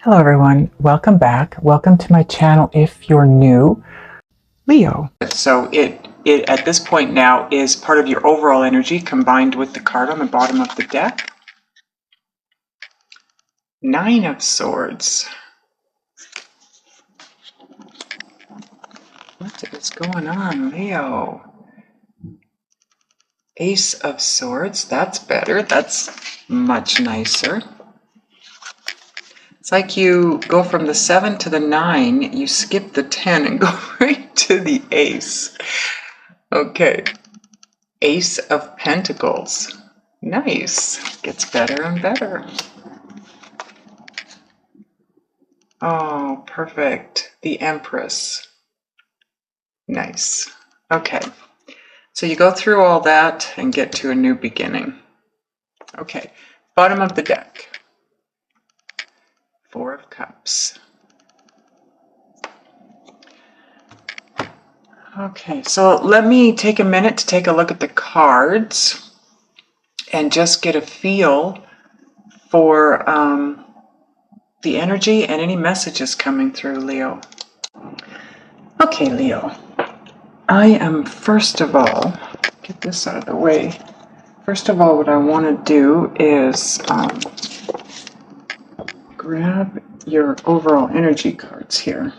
Hello everyone, welcome back. Welcome to my channel if you're new. Leo. So it at this point now is part of your overall energy combined with the card on the bottom of the deck. Nine of Swords. What is going on, Leo? Ace of Swords, that's better. That's much nicer. It's like you go from the 7 to the 9, you skip the 10 and go right to the Ace. Okay. Ace of Pentacles. Nice. Gets better and better. Oh, perfect. The Empress. Nice. Okay. So you go through all that and get to a new beginning. Okay. Bottom of the deck. Four of Cups. Okay, so let me take a minute to take a look at the cards and just get a feel for the energy and any messages coming through, Leo. Okay, Leo. I am, first of all, get this out of the way. First of all, what I want to do is grab your overall energy cards here.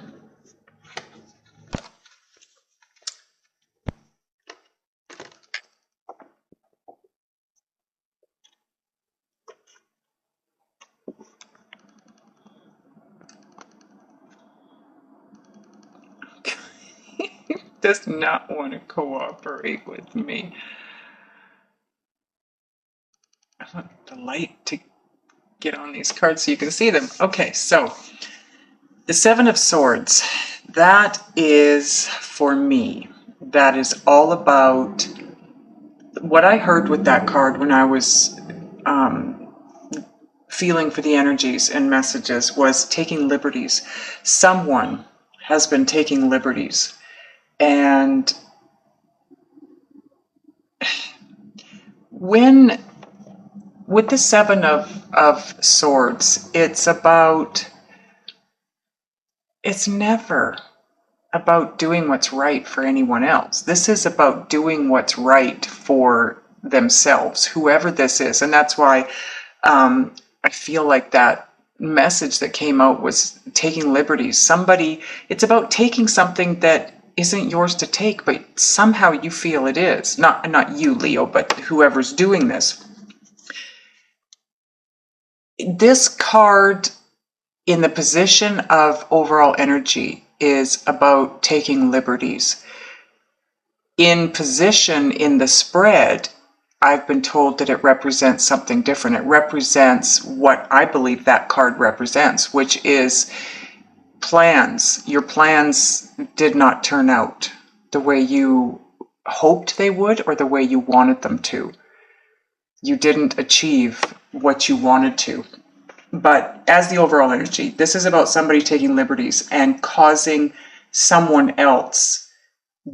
Does not want to cooperate with me. I want the light to get on these cards so you can see them. Okay, so the Seven of Swords, that is for me. That is all about what I heard with that card when I was feeling for the energies and messages was taking liberties. Someone has been taking liberties. And with the Seven of Swords, it's never about doing what's right for anyone else. This is about doing what's right for themselves, whoever this is. And that's why I feel like that message that came out was taking liberties. It's about taking something that isn't yours to take, but somehow you feel it is. Not you, Leo, but whoever's doing this. This card in the position of overall energy is about taking liberties. In position in the spread, I've been told that it represents something different. It represents what I believe that card represents, which is plans. Your plans did not turn out the way you hoped they would or the way you wanted them to. You didn't achieve what you wanted to. But as the overall energy, this is about somebody taking liberties and causing someone else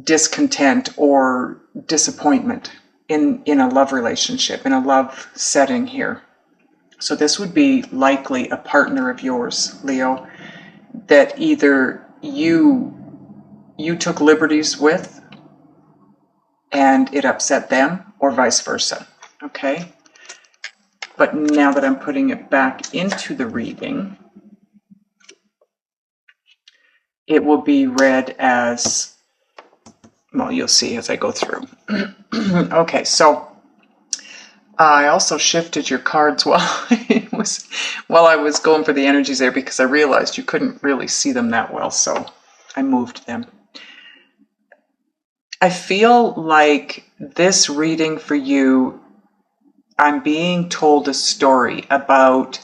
discontent or disappointment in a love relationship, in a love setting here. So this would be likely a partner of yours, Leo, that either you took liberties with and it upset them, or vice versa. Okay? But now that I'm putting it back into the reading, it will be read as, well, you'll see as I go through. Okay, so I also shifted your cards while I was going for the energies there, because I realized you couldn't really see them that well, so I moved them. I feel like this reading for you, I'm being told a story about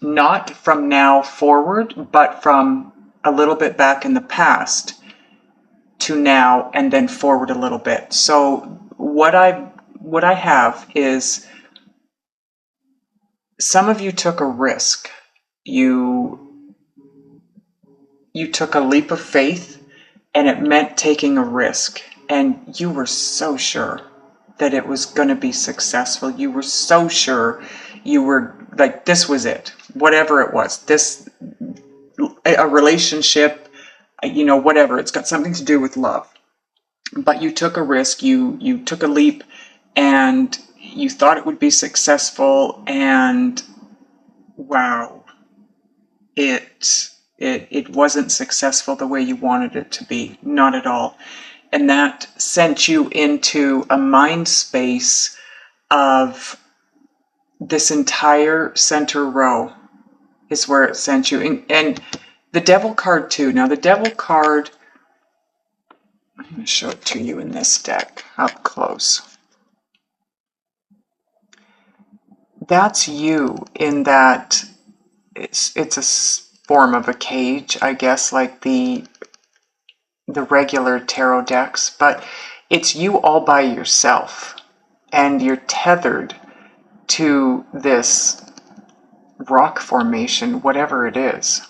not from now forward, but from a little bit back in the past to now and then forward a little bit. So what I have is some of you took a risk. You took a leap of faith, and it meant taking a risk. And you were so sure that it was going to be successful. You were so sure you were like, this was it, whatever it was, this, a relationship, whatever, it's got something to do with love. But you took a risk, you took a leap, and you thought it would be successful, and wow, it wasn't successful the way you wanted it to be, not at all. And that sent you into a mind space of this entire center row is where it sent you. And the devil card too. Now the devil card, I'm going to show it to you in this deck up close. That's you in that it's a form of a cage, I guess, like the regular tarot decks, but it's you all by yourself, and you're tethered to this rock formation, whatever it is.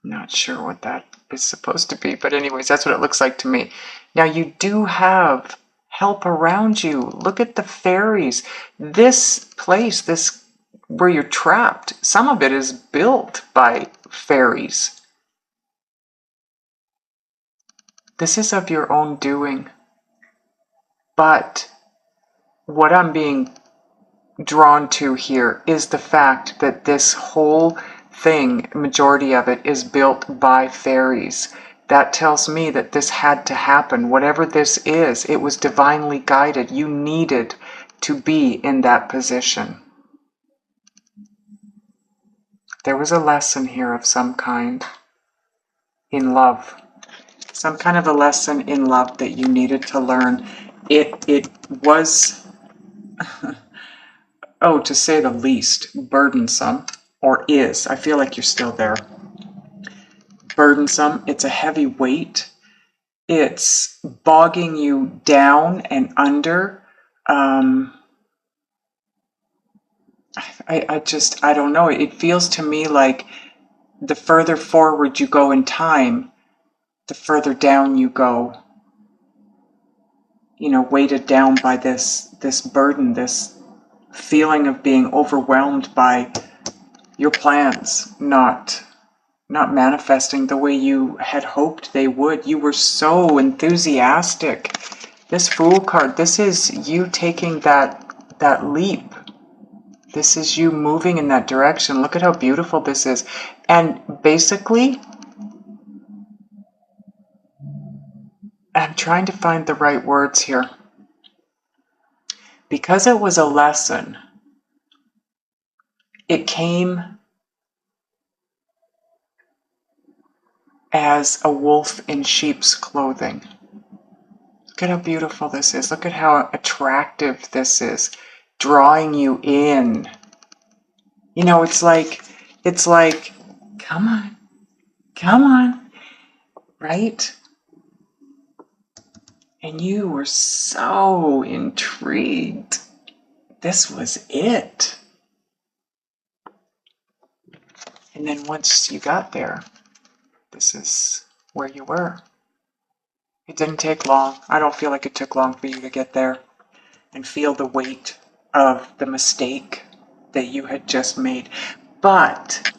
I'm not sure what that is supposed to be, but anyways, that's what it looks like to me. Now you do have help around you. Look at the fairies. This place, this where you're trapped, some of it is built by fairies. This is of your own doing. But what I'm being drawn to here is the fact that this whole thing, majority of it, is built by fairies. That tells me that this had to happen. Whatever this is, it was divinely guided. You needed to be in that position. There was a lesson here of some kind in love. Some kind of a lesson in love that you needed to learn. It was, oh, to say the least, burdensome, or is. I feel like you're still there. Burdensome. It's a heavy weight. It's bogging you down and under. I don't know. It feels to me like the further forward you go in time, the further down you go. Weighted down by this burden, this feeling of being overwhelmed by your plans not manifesting the way you had hoped they would. You were so enthusiastic. This Fool card, this is you taking that leap. This is you moving in that direction. Look at how beautiful this is. And basically, I'm trying to find the right words here. Because it was a lesson, it came as a wolf in sheep's clothing. Look at how beautiful this is. Look at how attractive this is. Drawing you in. It's like, come on, right? And you were so intrigued. This was it. And then once you got there, this is where you were. It didn't take long. I don't feel like it took long for you to get there and feel the weight of the mistake that you had just made. But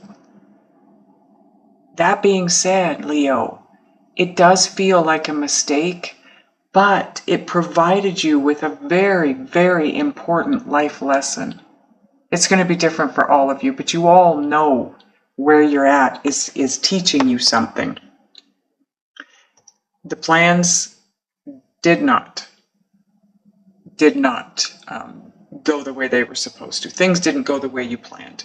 that being said, Leo, it does feel like a mistake, but it provided you with a very, very important life lesson. It's going to be different for all of you, but you all know where you're at is teaching you something. The plans did not go the way they were supposed to. Things didn't go the way you planned.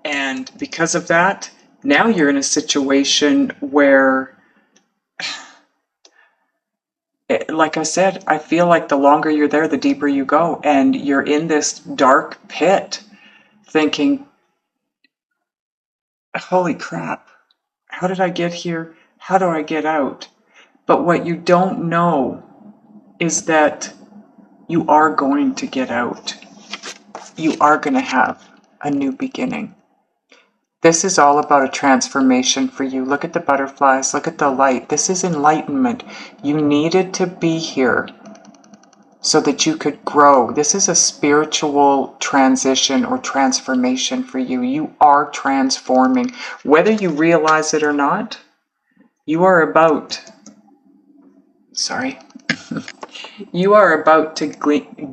And because of that, now you're in a situation where, like I said, I feel like the longer you're there, the deeper you go. And you're in this dark pit thinking, holy crap, how did I get here? How do I get out? But what you don't know is that you are going to get out. You are going to have a new beginning. This is all about a transformation for you. Look at the butterflies. Look at the light. This is enlightenment. You needed to be here so that you could grow. This is a spiritual transition or transformation for you. You are transforming. Whether you realize it or not, you are about, you are about to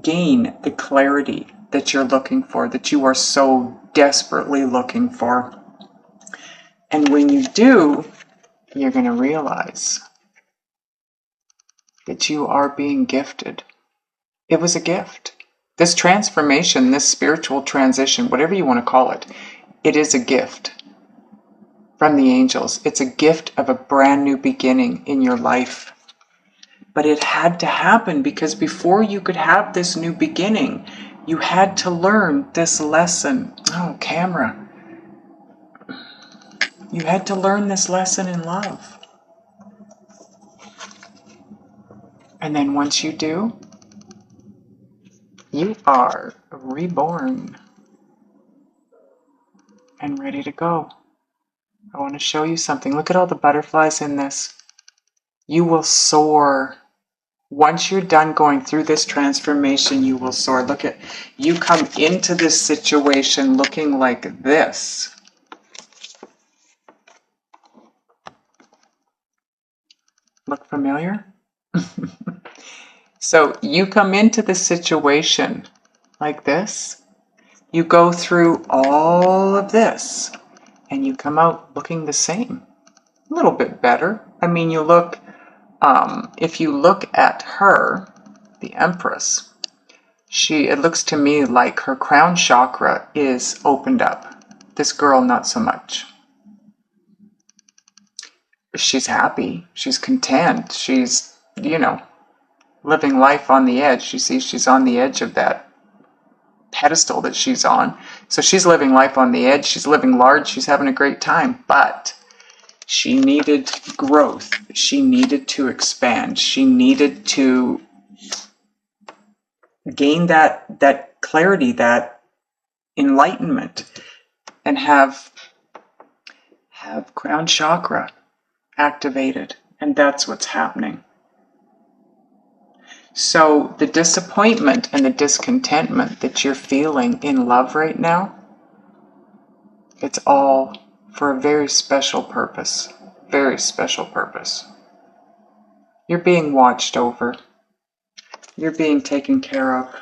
gain the clarity that you're looking for, that you are so desperately looking for. And when you do, you're going to realize that you are being gifted. It was a gift. This transformation, this spiritual transition, whatever you want to call it, it is a gift from the angels. It's a gift of a brand new beginning in your life. But it had to happen because before you could have this new beginning, you had to learn this lesson. Oh, camera. You had to learn this lesson in love. And then once you do, you are reborn and ready to go. I want to show you something. Look at all the butterflies in this. You will soar. Once you're done going through this transformation, you will soar. Look at, you come into this situation looking like this. Look familiar? So you come into the situation like this. You go through all of this and you come out looking the same. A little bit better. I mean, you look, if you look at her, the Empress, it looks to me like her crown chakra is opened up. This girl, not so much. She's happy. She's content. She's, living life on the edge. You see, she's on the edge of that pedestal that she's on. So she's living life on the edge. She's living large. She's having a great time. But she needed growth. She needed to expand. She needed to gain that clarity, that enlightenment, and have crown chakra activated. And that's what's happening. So the disappointment and the discontentment that you're feeling in love right now, it's all for a very special purpose. Very special purpose. You're being watched over. You're being taken care of.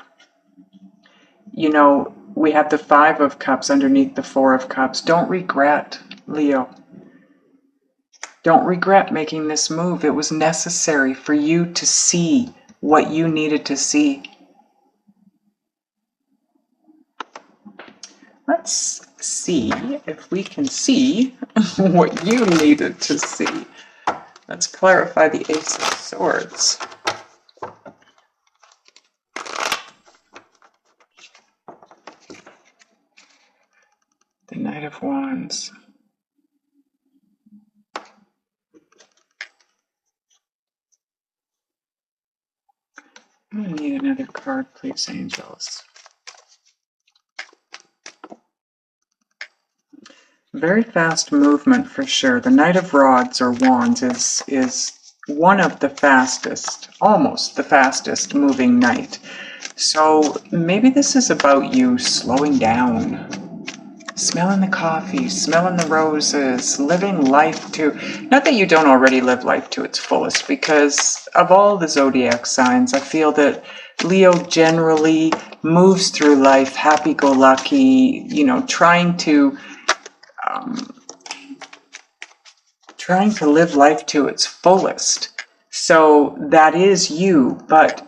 We have the 5 of Cups underneath the 4 of Cups. Don't regret, Leo. Don't regret making this move. It was necessary for you to see what you needed to see. Let's see if we can see what you needed to see. Let's clarify the Ace of Swords. The Knight of Wands. I'm going to need another card, please, angels. Very fast movement for sure. The Knight of Rods or Wands is one of the fastest, almost the fastest moving knight. So maybe this is about you slowing down. Smelling the coffee, smelling the roses, living life to, not that you don't already live life to its fullest, because of all the zodiac signs, I feel that Leo generally moves through life happy-go-lucky, trying to live life to its fullest. So that is you, but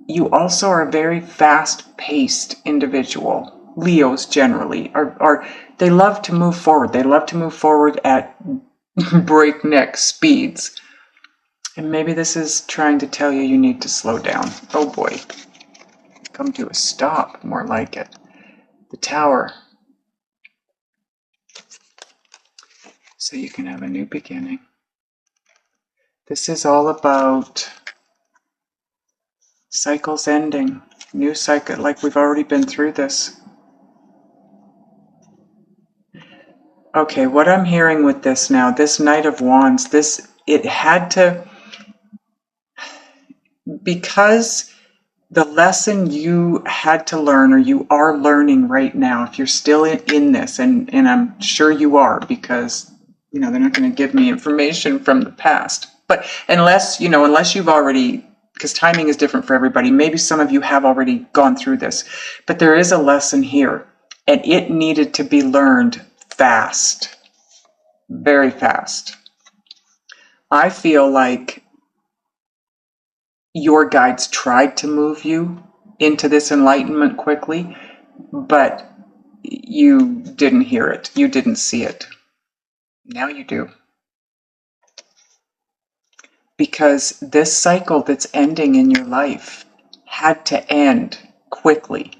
you also are a very fast-paced individual. Leos generally are they love to move forward. They love to move forward at breakneck speeds. And maybe this is trying to tell you need to slow down. Oh boy. Come to a stop, more like it. The Tower. So you can have a new beginning. This is all about cycles ending. New cycle, like we've already been through this. Okay, what I'm hearing with this now, this Knight of Wands, it had to, because the lesson you had to learn, or you are learning right now, if you're still in this, and I'm sure you are, because they're not going to give me information from the past, but unless you've already, because timing is different for everybody, maybe some of you have already gone through this, but there is a lesson here, and it needed to be learned fast, very fast. I feel like your guides tried to move you into this enlightenment quickly, but you didn't hear it. You didn't see it. Now you do. Because this cycle that's ending in your life had to end quickly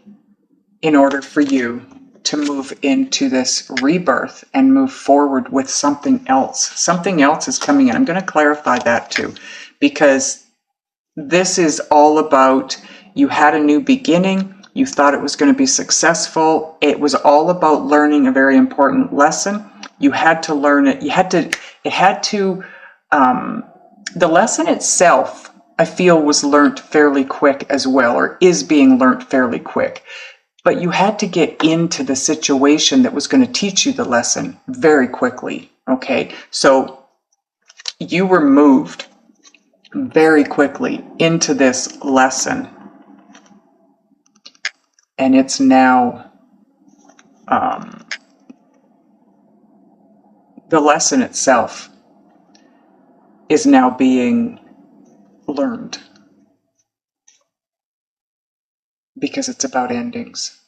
in order for you to move into this rebirth and move forward with something else. Something else is coming in. I'm going to clarify that too, because this is all about, you had a new beginning, you thought it was going to be successful, it was all about learning a very important lesson. You had to learn it, the lesson itself, I feel, was learned fairly quick as well, or is being learned fairly quick. But you had to get into the situation that was going to teach you the lesson very quickly, okay? So you were moved very quickly into this lesson, and it's now the lesson itself is now being learned, because it's about endings.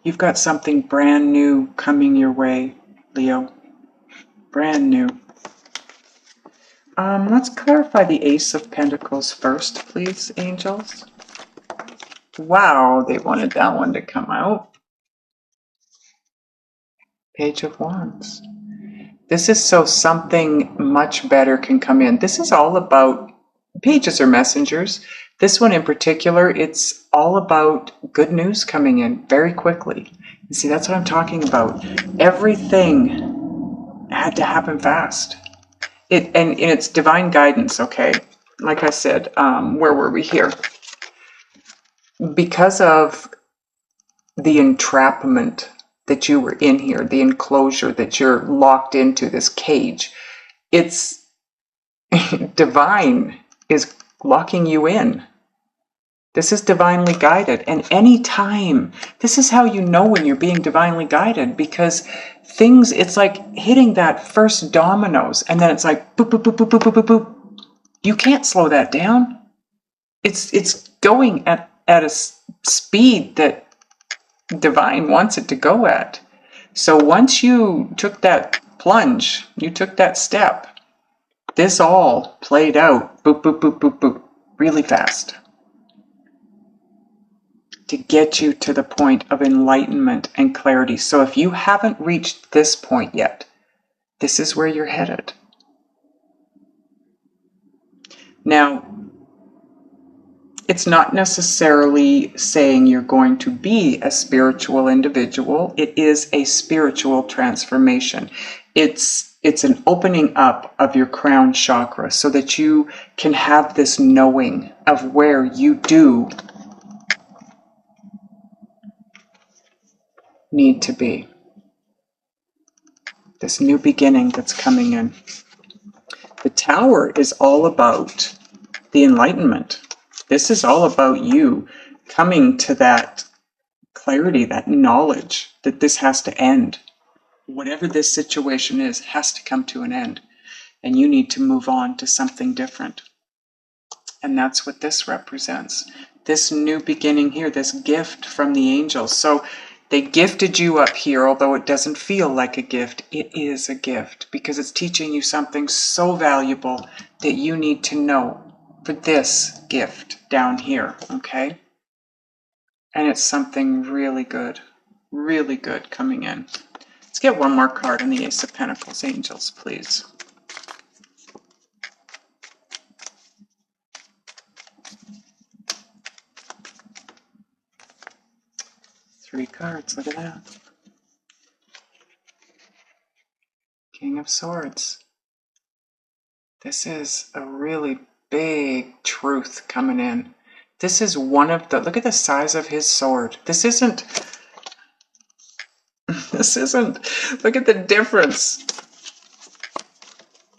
You've got something brand new coming your way, Leo. Brand new. Let's clarify the Ace of Pentacles first, please, angels. Wow, they wanted that one to come out. Page of Wands. This is so something much better can come in. This is all about, pages are messengers. This one in particular, it's all about good news coming in very quickly. You see, that's what I'm talking about. Everything had to happen fast. And it's divine guidance, okay? Like I said, where were we here? Because of the entrapment that you were in here, the enclosure that you're locked into, this cage, it's divine is locking you in. This is divinely guided. And anytime, this is how you know when you're being divinely guided, because things, it's like hitting that first dominoes, and then it's like boop, boop, boop, boop, boop, boop, boop, boop. You can't slow that down. It's going at a speed that divine wants it to go at. So once you took that plunge, you took that step, this all played out, boop, boop, boop, boop, boop, really fast, to get you to the point of enlightenment and clarity. So if you haven't reached this point yet, this is where you're headed. Now, it's not necessarily saying you're going to be a spiritual individual. It is a spiritual transformation. It's an opening up of your crown chakra so that you can have this knowing of where you do need to be. This new beginning that's coming in. The Tower is all about the enlightenment. This is all about you coming to that clarity, that knowledge that this has to end. Whatever this situation is has to come to an end, and you need to move on to something different. And that's what this represents. This new beginning here, this gift from the angels. So they gifted you up here, although it doesn't feel like a gift. It is a gift, because it's teaching you something so valuable that you need to know for this gift down here, okay? And it's something really good coming in. Let's get one more card on the Ace of Pentacles, angels, please. Three cards, look at that. King of Swords. This is a really big truth coming in. This is one of the, look at the size of his sword. This isn't, look at the difference.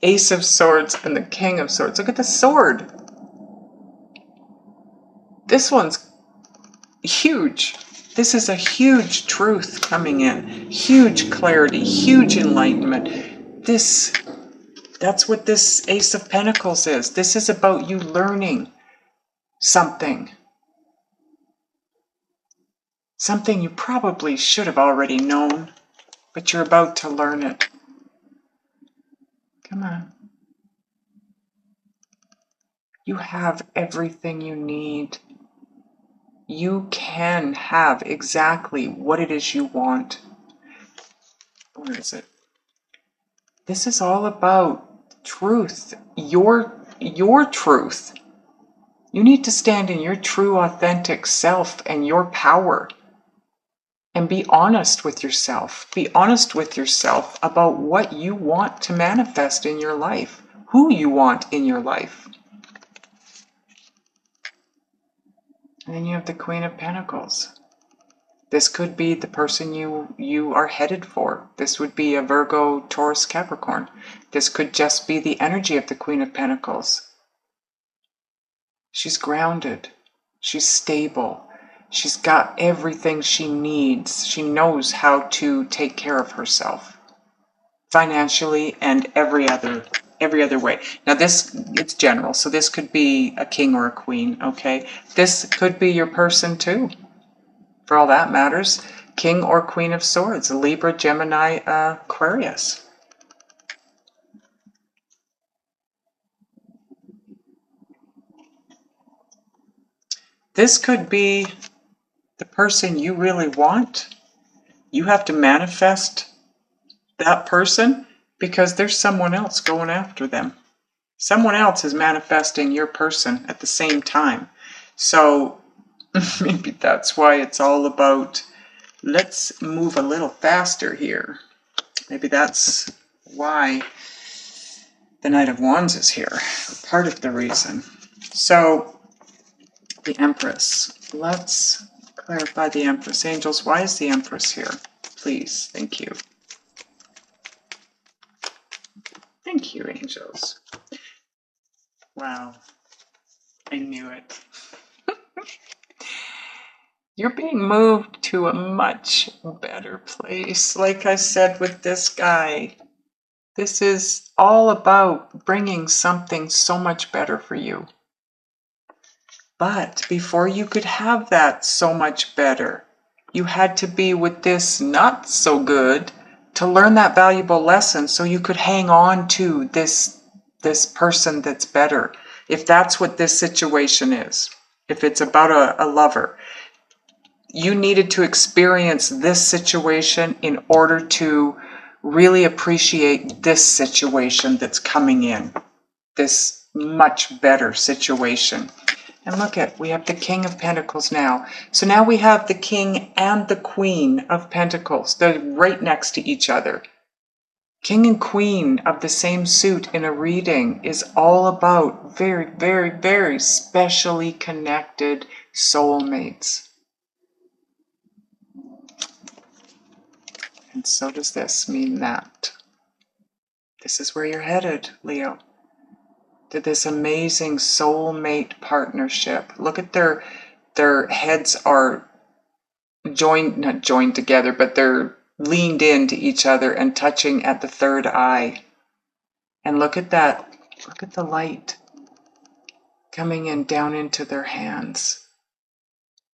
Ace of Swords and the King of Swords. Look at the sword. This one's huge. This is a huge truth coming in. Huge clarity, huge enlightenment. That's what this Ace of Pentacles is. This is about you learning something. Something you probably should have already known, but you're about to learn it. Come on. You have everything you need. You can have exactly what it is you want. Where is it? This is all about truth. Your truth. You need to stand in your true, authentic self and your power. And be honest with yourself. Be honest with yourself about what you want to manifest in your life. Who you want in your life. And then you have the Queen of Pentacles. This could be the person you are headed for. This would be a Virgo, Taurus, Capricorn. This could just be the energy of the Queen of Pentacles. She's grounded. She's stable. She's got everything she needs. She knows how to take care of herself. Financially and every other way. Now it's general, so this could be a king or a queen, okay? This could be your person too, for all that matters. King or Queen of Swords, Libra, Gemini, Aquarius. This could be the person you really want. You have to manifest that person because there's someone else going after them. Someone else is manifesting your person at the same time. So maybe that's why it's all about, let's move a little faster here. Maybe that's why the Knight of Wands is here. Part of the reason. So the Empress. Let's clarify the Empress. Angels, why is the Empress here? Please, thank you. Thank you, angels. Wow, I knew it. You're being moved to a much better place. Like I said with this guy, this is all about bringing something so much better for you. But before you could have that so much better, you had to be with this not so good to learn that valuable lesson so you could hang on to this person that's better. If that's what this situation is, if it's about a lover, you needed to experience this situation in order to really appreciate this situation that's coming in, this much better situation. And look at, we have the King of Pentacles now. So now we have the King and the Queen of Pentacles. They're right next to each other. King and Queen of the same suit in a reading is all about very, very, very specially connected soulmates. And so does this mean that. This is where you're headed, Leo. To this amazing soulmate partnership. Look at their heads are not joined together, but they're leaned into each other and touching at the third eye. And look at that. Look at the light coming in down into their hands.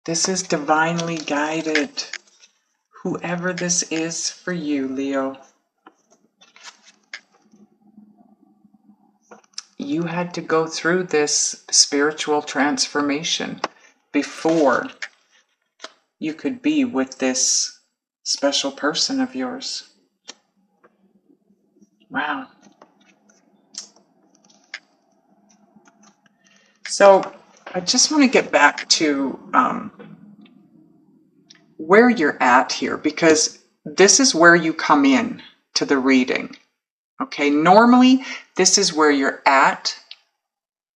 This is divinely guided. Whoever this is for you, Leo. You had to go through this spiritual transformation before you could be with this special person of yours. Wow. So I just want to get back to where you're at here, because this is where you come in to the reading. Okay, normally this is where you're at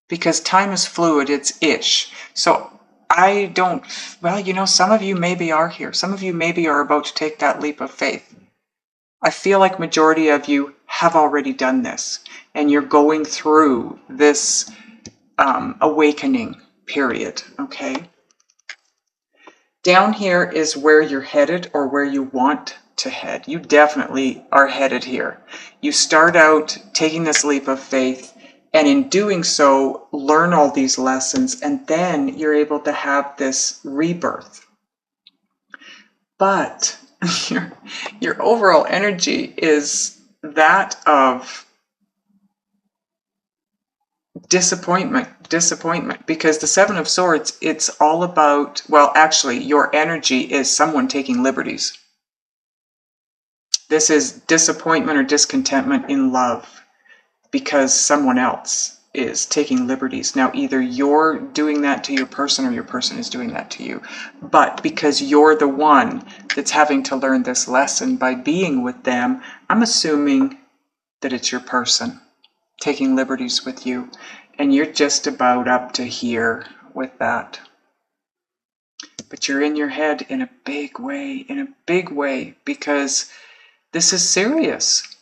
because time is fluid, it's ish. So I don't, well, you know, some of you maybe are here. Some of you maybe are about to take that leap of faith. I feel like majority of you have already done this, and you're going through this awakening period, okay? Down here is where you're headed or where you want to head. You definitely are headed here. You start out taking this leap of faith, and in doing so, learn all these lessons, and then you're able to have this rebirth. But your overall energy is that of disappointment, because the Seven of Swords, it's all about, well, actually, your energy is someone taking liberties. This is disappointment or discontentment in love because someone else is taking liberties. Now, either you're doing that to your person or your person is doing that to you. But because you're the one that's having to learn this lesson by being with them, I'm assuming that it's your person taking liberties with you. And you're just about up to here with that. But you're in your head in a big way, because this is serious.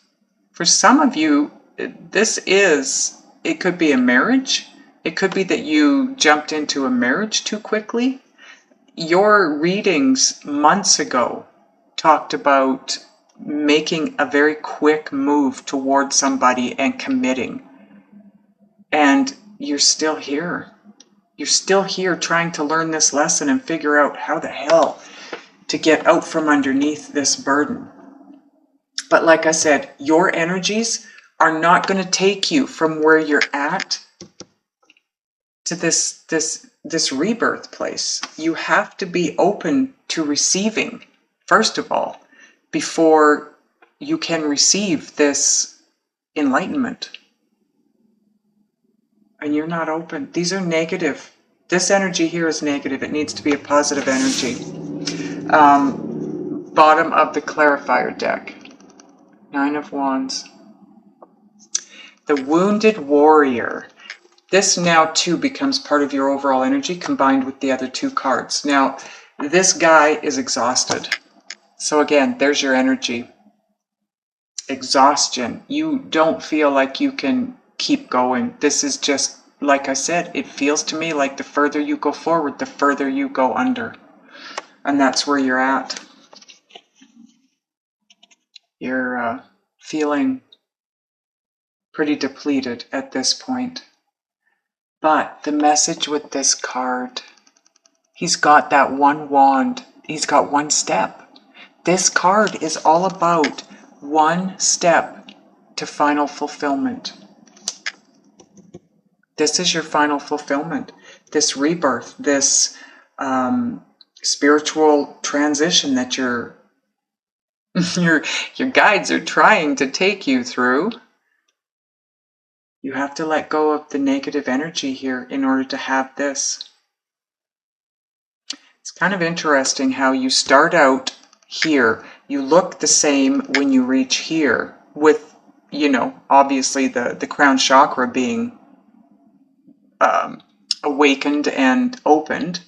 For some of you, it could be a marriage. It could be that you jumped into a marriage too quickly. Your readings months ago talked about making a very quick move towards somebody and committing. And you're still here. You're still here trying to learn this lesson and figure out how the hell to get out from underneath this burden. But like I said, your energies are not going to take you from where you're at to this rebirth place. You have to be open to receiving, first of all, before you can receive this enlightenment. And you're not open. These are negative. This energy here is negative. It needs to be a positive energy. Bottom of the clarifier deck. Nine of Wands. The Wounded Warrior. This now too becomes part of your overall energy combined with the other two cards. Now, this guy is exhausted. So again, there's your energy. Exhaustion. You don't feel like you can keep going. This is just, like I said, it feels to me like the further you go forward, the further you go under. And that's where you're at. You're feeling pretty depleted at this point. But the message with this card, he's got that one wand. He's got one step. This card is all about one step to final fulfillment. This is your final fulfillment. This rebirth, this spiritual transition that your guides are trying to take you through. You have to let go of the negative energy here in order to have this. It's kind of interesting how you start out here. You look the same when you reach here with, you know, obviously the crown chakra being awakened and opened.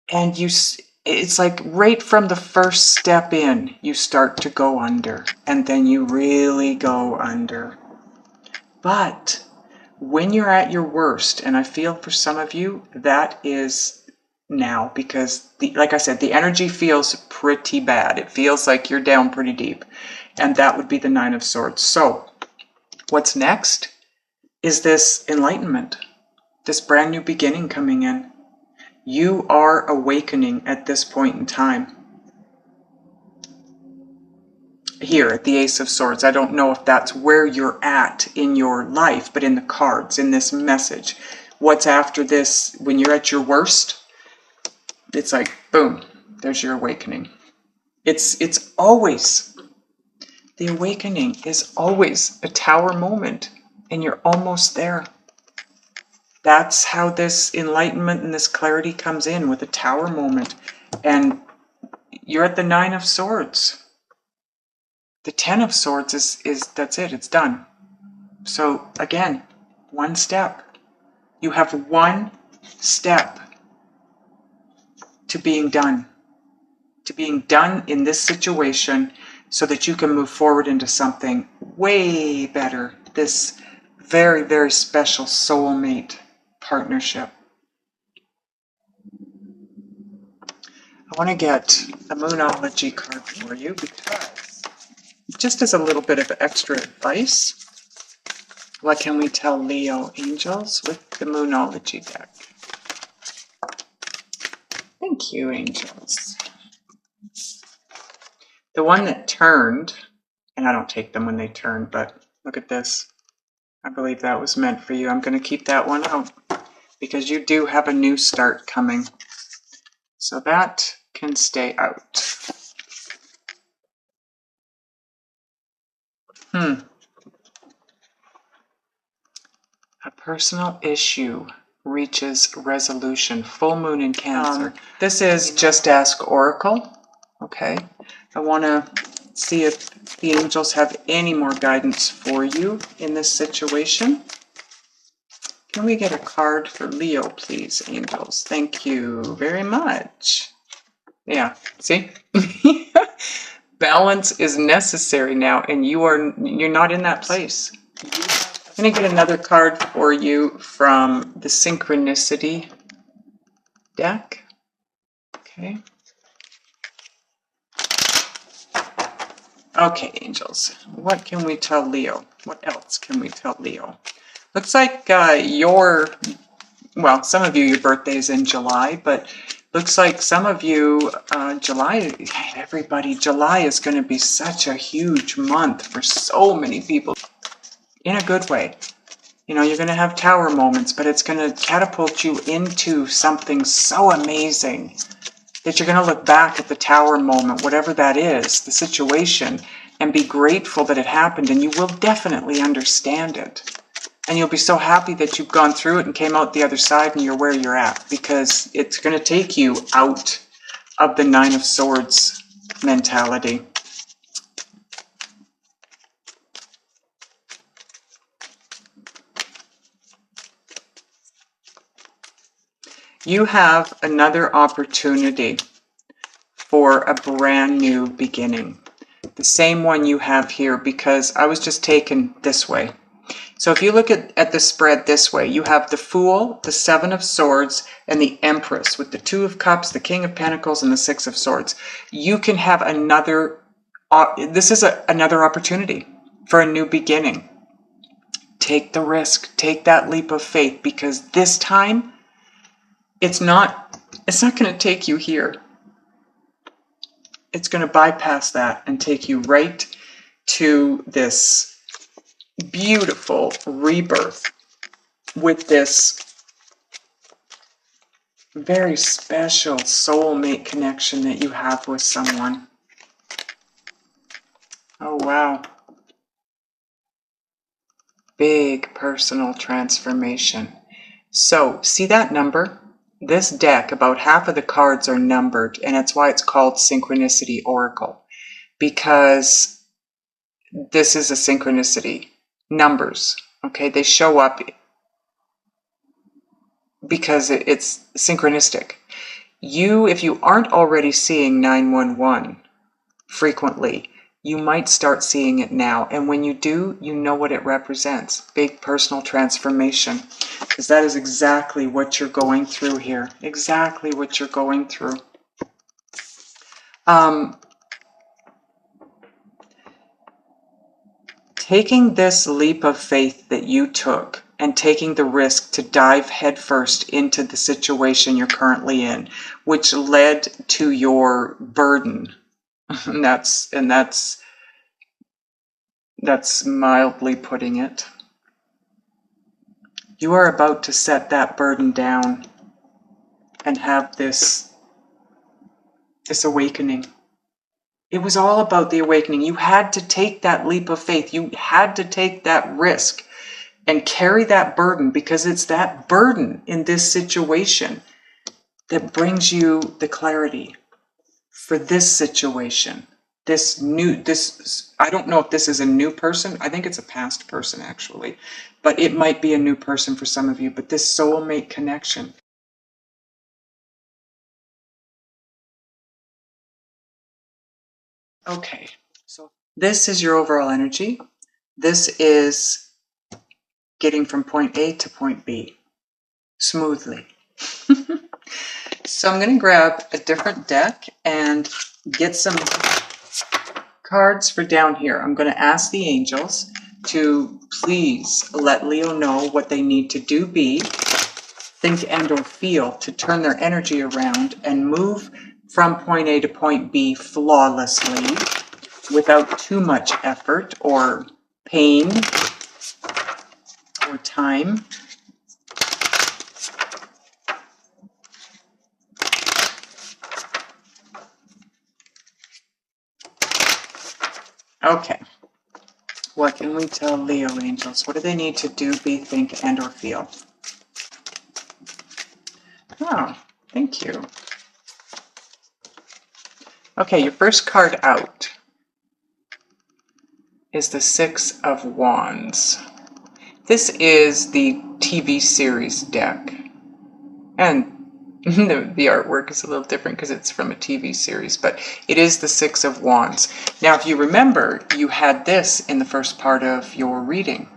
And it's like right from the first step in, you start to go under, and then you really go under. But when you're at your worst, and I feel for some of you, that is now, because like I said, the energy feels pretty bad. It feels like you're down pretty deep, and that would be the Nine of Swords. So what's next is this enlightenment, this brand new beginning coming in. You are awakening at this point in time. Here at the Ace of Swords, I don't know if that's where you're at in your life, but in the cards, in this message, what's after this, when you're at your worst, it's like, boom, there's your awakening. It's always, the awakening is always a tower moment, and you're almost there. That's how this enlightenment and this clarity comes in, with a tower moment. And you're at the Nine of Swords. The Ten of Swords is that's it, it's done. So again, one step. You have one step to being done. To being done in this situation so that you can move forward into something way better. This very, very special soulmate partnership. I want to get a Moonology card for you because, just as a little bit of extra advice, what can we tell Leo angels with the Moonology deck? Thank you, angels. The one that turned, and I don't take them when they turn, but look at this. I believe that was meant for you. I'm going to keep that one out because you do have a new start coming. So that can stay out. A personal issue reaches resolution. Full moon in Cancer. This is Just Ask Oracle. Okay. I want to see if the angels have any more guidance for you in this situation. Can we get a card for Leo, please, angels? Thank you very much. Yeah, see? Balance is necessary now, and you're not in that place. I'm going to get another card for you from the Synchronicity deck. Okay. Okay, angels. What can we tell Leo? What else can we tell Leo? Looks like well, some of you, your birthday's in July, but looks like some of you, July is going to be such a huge month for so many people in a good way. You know, you're going to have tower moments, but it's going to catapult you into something so amazing that you're going to look back at the tower moment, whatever that is, the situation, and be grateful that it happened, and you will definitely understand it. And you'll be so happy that you've gone through it and came out the other side and you're where you're at, because it's going to take you out of the Nine of Swords mentality. You have another opportunity for a brand new beginning. The same one you have here, because I was just taken this way. So if you look at the spread this way, you have the Fool, the Seven of Swords, and the Empress with the Two of Cups, the King of Pentacles, and the Six of Swords. You can have another, this is another opportunity for a new beginning. Take the risk, take that leap of faith, because this time, it's not going to take you here. It's going to bypass that and take you right to this beautiful rebirth with this very special soulmate connection that you have with someone. Oh, wow. Big personal transformation. So, see that number? This deck, about half of the cards are numbered, and that's why it's called Synchronicity Oracle, because this is a synchronicity. Numbers, okay? They show up because it's synchronistic. If you aren't already seeing 911 frequently, you might start seeing it now. And when you do, you know what it represents. Big personal transformation. Because that is exactly what you're going through here. Exactly what you're going through. Taking this leap of faith that you took and taking the risk to dive headfirst into the situation you're currently in, which led to your burden. And that's mildly putting it. You are about to set that burden down and have this awakening. It was all about the awakening. You had to take that leap of faith. You had to take that risk and carry that burden, because it's that burden in this situation that brings you the clarity for this situation. I don't know if this is a new person. I think it's a past person actually, but it might be a new person for some of you, but this soulmate connection. Okay, so this is your overall energy. This is getting from point A to point B smoothly. So I'm going to grab a different deck and get some cards for down here. I'm going to ask the angels to please let Leo know what they need to do, be, think, and or feel to turn their energy around and move from point A to point B flawlessly without too much effort or pain or time. Okay. What can we tell Leo angels? What do they need to do, be, think, and or feel? Oh, thank you. Okay, your first card out is the Six of Wands. This is the TV series deck. And the artwork is a little different because it's from a TV series, but it is the Six of Wands. Now, if you remember, you had this in the first part of your reading.